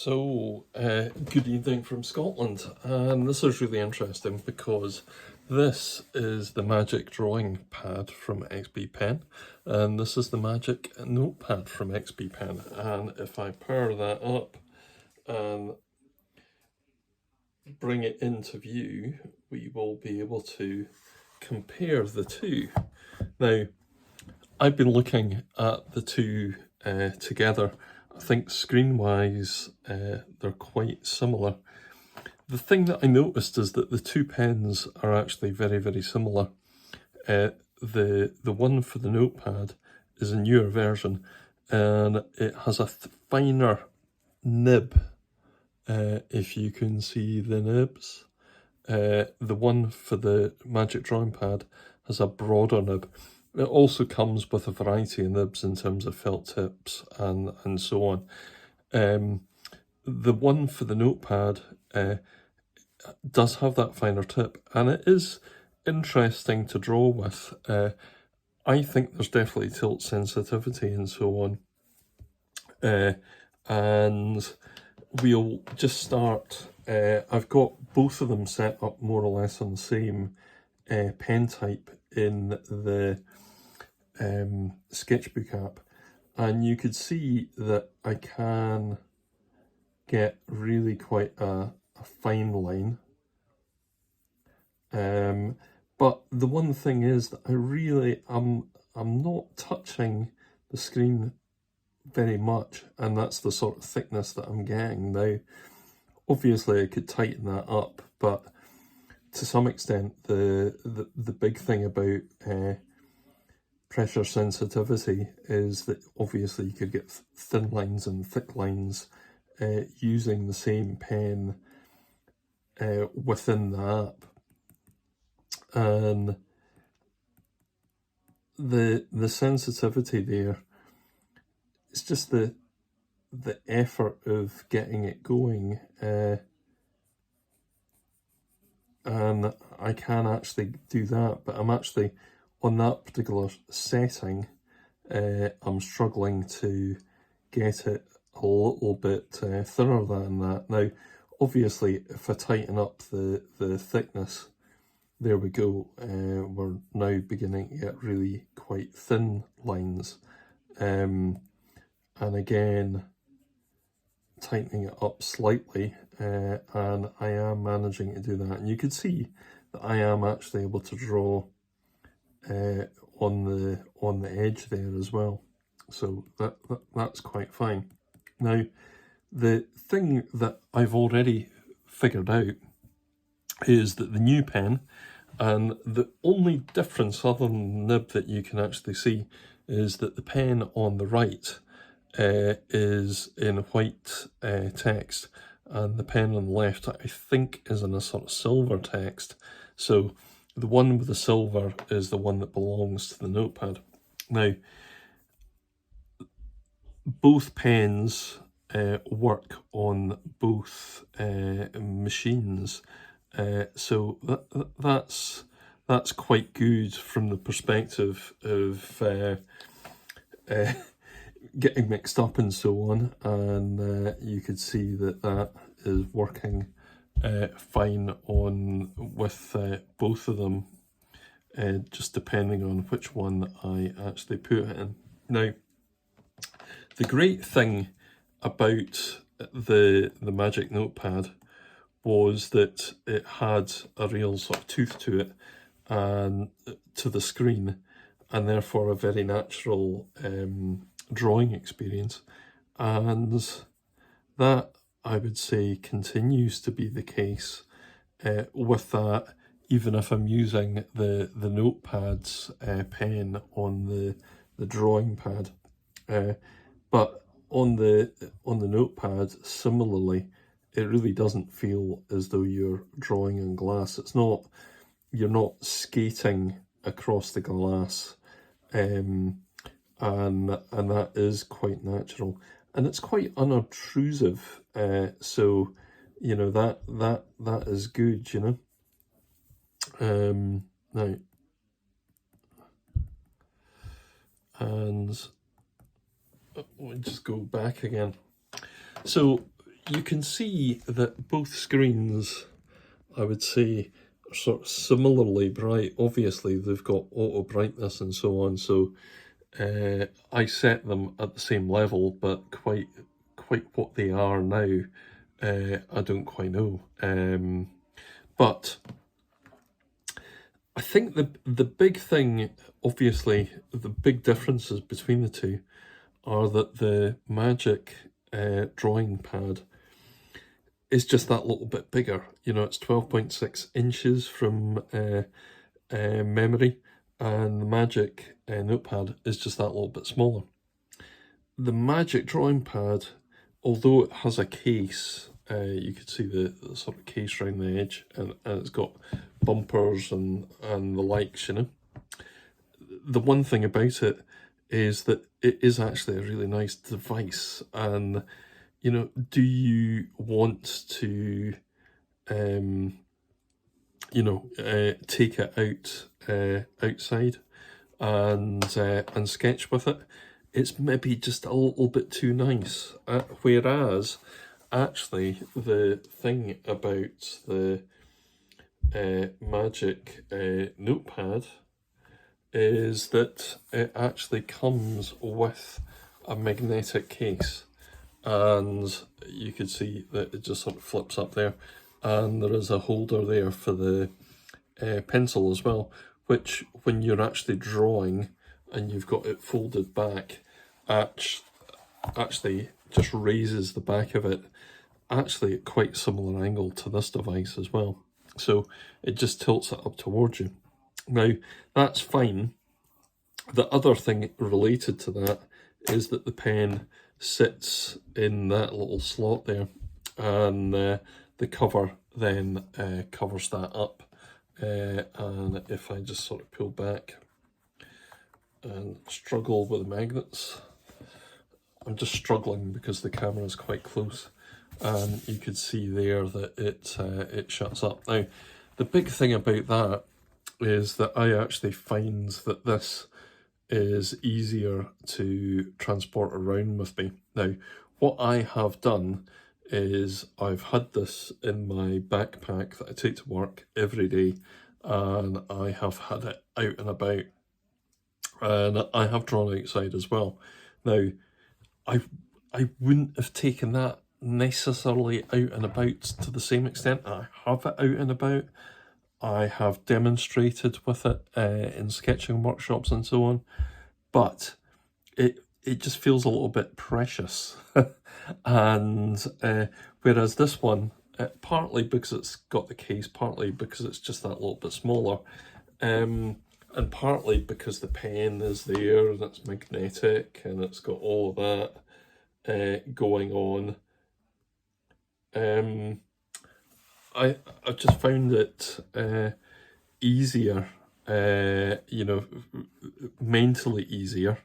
Good evening from Scotland, and this is really interesting because this is the Magic Drawing Pad from XP Pen, and this is the Magic Notepad from XP Pen. And if I power that up and bring it into view, we will be able to compare the two. Now, I've been looking at the two together. I think screen-wise, they're quite similar. The thing that I noticed is that the two pens are actually very, very similar. The one for the Notepad is a newer version, and it has a finer nib, if you can see the nibs. The one for the Magic Drawing Pad has a broader nib. It also comes with a variety of nibs in terms of felt tips and so on. The one for the Notepad does have that finer tip, and it is interesting to draw with. I think there's definitely tilt sensitivity and so on. And we'll just start. I've got both of them set up more or less on the same pen type in the sketchbook app, and you could see that I can get really quite a fine line. But the one thing is that I'm not touching the screen very much, and that's the sort of thickness that I'm getting. Now, obviously I could tighten that up, but to some extent the big thing about pressure sensitivity is that obviously you could get thin lines and thick lines using the same pen within the app. And the sensitivity there, it's just the effort of getting it going, and I can actually do that, but I'm actually on that particular setting, I'm struggling to get it a little bit thinner than that. Now, obviously, if I tighten up the thickness, there we go. We're now beginning to get really quite thin lines. And again, tightening it up slightly, and I am managing to do that. And you can see that I am actually able to draw on the edge there as well. So that's quite fine. Now, the thing that I've already figured out is that the new pen, and the only difference other than the nib that you can actually see, is that the pen on the right is in white text, and the pen on the left I think is in a sort of silver text. So the one with the silver is the one that belongs to the Notepad. Now, both pens work on both machines, so that's quite good from the perspective of getting mixed up and so on. And you could see that is working fine on with both of them, just depending on which one I actually put it in. Now, the great thing about the Magic Notepad was that it had a real sort of tooth to it and to the screen, and therefore a very natural drawing experience. And that, I would say, continues to be the case with that, even if I'm using the Notepad's pen on the drawing pad. But on the Notepad, similarly, it really doesn't feel as though you're drawing on glass. You're not skating across the glass, and that is quite natural, and it's quite unobtrusive. So, you know, that is good, you know. Now, and we'll just go back again. So you can see that both screens, I would say, are sort of similarly bright. Obviously, they've got auto brightness and so on, so I set them at the same level, but quite what they are now, I don't quite know. But I think the big thing, obviously, the big differences between the two are that the Magic drawing pad is just that little bit bigger. You know, it's 12.6 inches from memory, and the Magic Notepad is just that little bit smaller. The Magic drawing pad, although it has a case, you could see the sort of case around the edge, and it's got bumpers and the likes, you know. The one thing about it is that it is actually a really nice device, and you know, do you want to you know, take it out outside and sketch with it? It's maybe just a little bit too nice. Whereas, actually, the thing about the Magic Notepad is that it actually comes with a magnetic case, and you can see that it just sort of flips up there, and there is a holder there for the pencil as well, which when you're actually drawing and you've got it folded back, actually just raises the back of it, actually at quite a similar angle to this device as well. So it just tilts it up towards you. Now, that's fine. The other thing related to that is that the pen sits in that little slot there, and the cover then covers that up. And if I just sort of pull back and struggle with the magnets, I'm just struggling because the camera is quite close, and you could see there that it shuts up. Now, the big thing about that is that I actually find that this is easier to transport around with me. Now, what I have done is I've had this in my backpack that I take to work every day, and I have had it out and about, and I have drawn outside as well. Now, I wouldn't have taken that necessarily out and about to the same extent. I have it out and about. I have demonstrated with it in sketching workshops and so on, but it just feels a little bit precious. And whereas this one, partly because it's got the case, partly because it's just that little bit smaller, and partly because the pen is there and it's magnetic and it's got all of that going on, I've just found it easier, you know, mentally easier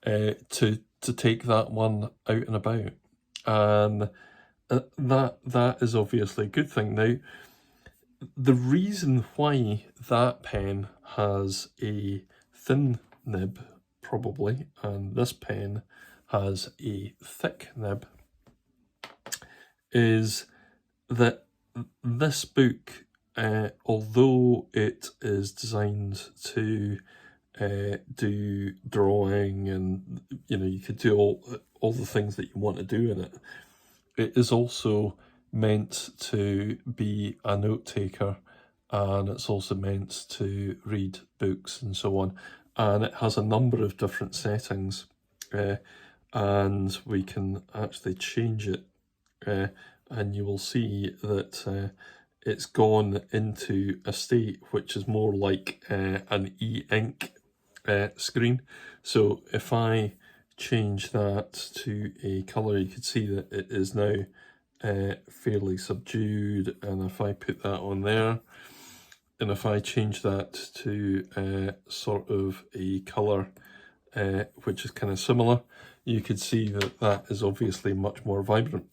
to take that one out and about, and that is obviously a good thing. Now, the reason why that pen has a thin nib, probably, and this pen has a thick nib, is that this book, although it is designed to do drawing, and you know, you could do all the things that you want to do in it, it is also meant to be a note taker, and it's also meant to read books and so on, and it has a number of different settings, and we can actually change it, and you will see that it's gone into a state which is more like an e-ink screen. So if I change that to a colour, you can see that it is now fairly subdued, and if I put that on there, and if I change that to sort of a colour which is kind of similar, you could see that that is obviously much more vibrant,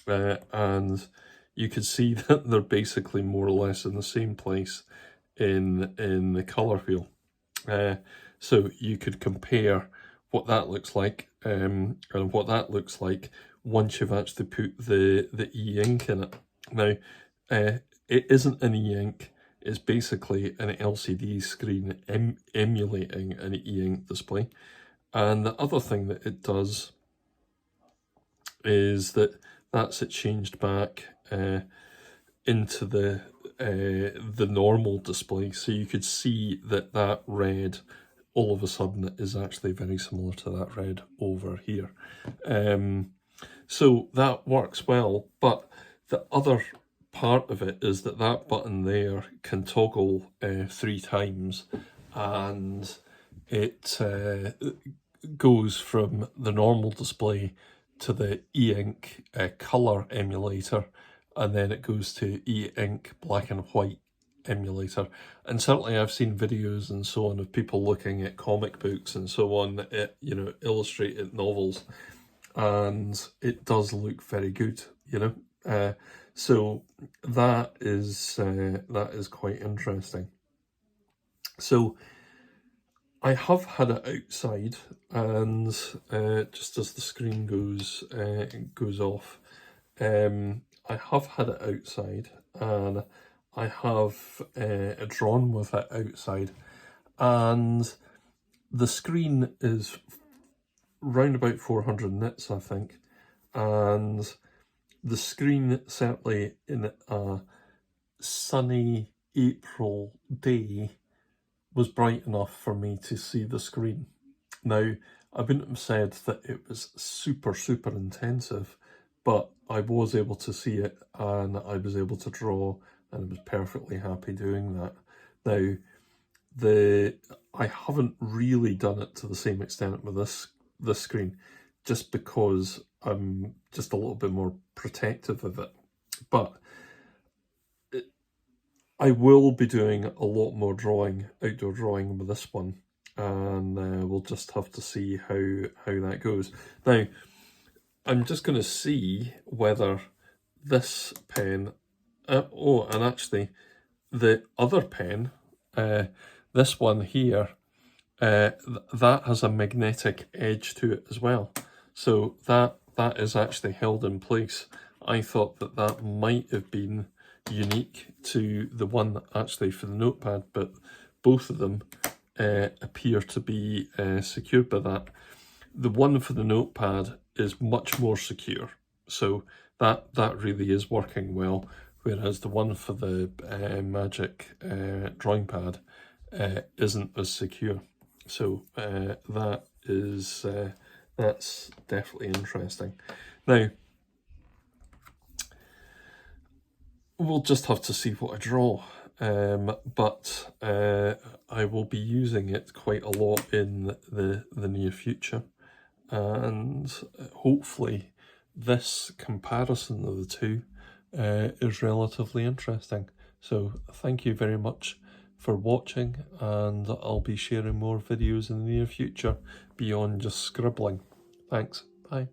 and you could see that they're basically more or less in the same place in the colour wheel. So you could compare what that looks like and what that looks like once you've actually put the e-ink in it. Now, it isn't an e-ink, it's basically an LCD screen emulating an e-ink display. And the other thing that it does is that's it changed back into the normal display, so you could see that red all of a sudden is actually very similar to that red over here. So that works well, but the other part of it is that button there can toggle 3 times, and it goes from the normal display to the e-ink color emulator, and then it goes to e-ink black and white emulator. And certainly I've seen videos and so on of people looking at comic books and so on, you know, illustrated novels, and it does look very good, you know. So that is quite interesting. So I have had it outside, and just as the screen goes off, I have had it outside, and I have drawn with it outside, and the screen is round about 400 nits, I think, and the screen, certainly in a sunny April day, was bright enough for me to see the screen. Now, I wouldn't have said that it was super intensive, but I was able to see it, and I was able to draw, and I was perfectly happy doing that. Now, I haven't really done it to the same extent with this screen, just because I'm just a little bit more protective of it. But I will be doing a lot more outdoor drawing with this one, and we'll just have to see how that goes. Now, I'm just going to see whether this pen, and actually the other pen, this one here, that has a magnetic edge to it as well. So that is actually held in place. I thought that might have been unique to the one actually for the Notepad, but both of them appear to be secured by that. The one for the Notepad is much more secure, so that really is working well, whereas the one for the Magic drawing pad isn't as secure. So that's definitely interesting. Now, we'll just have to see what I draw, but I will be using it quite a lot in the near future, and hopefully this comparison of the two is relatively interesting. So thank you very much for watching, and I'll be sharing more videos in the near future beyond just scribbling. Thanks, bye.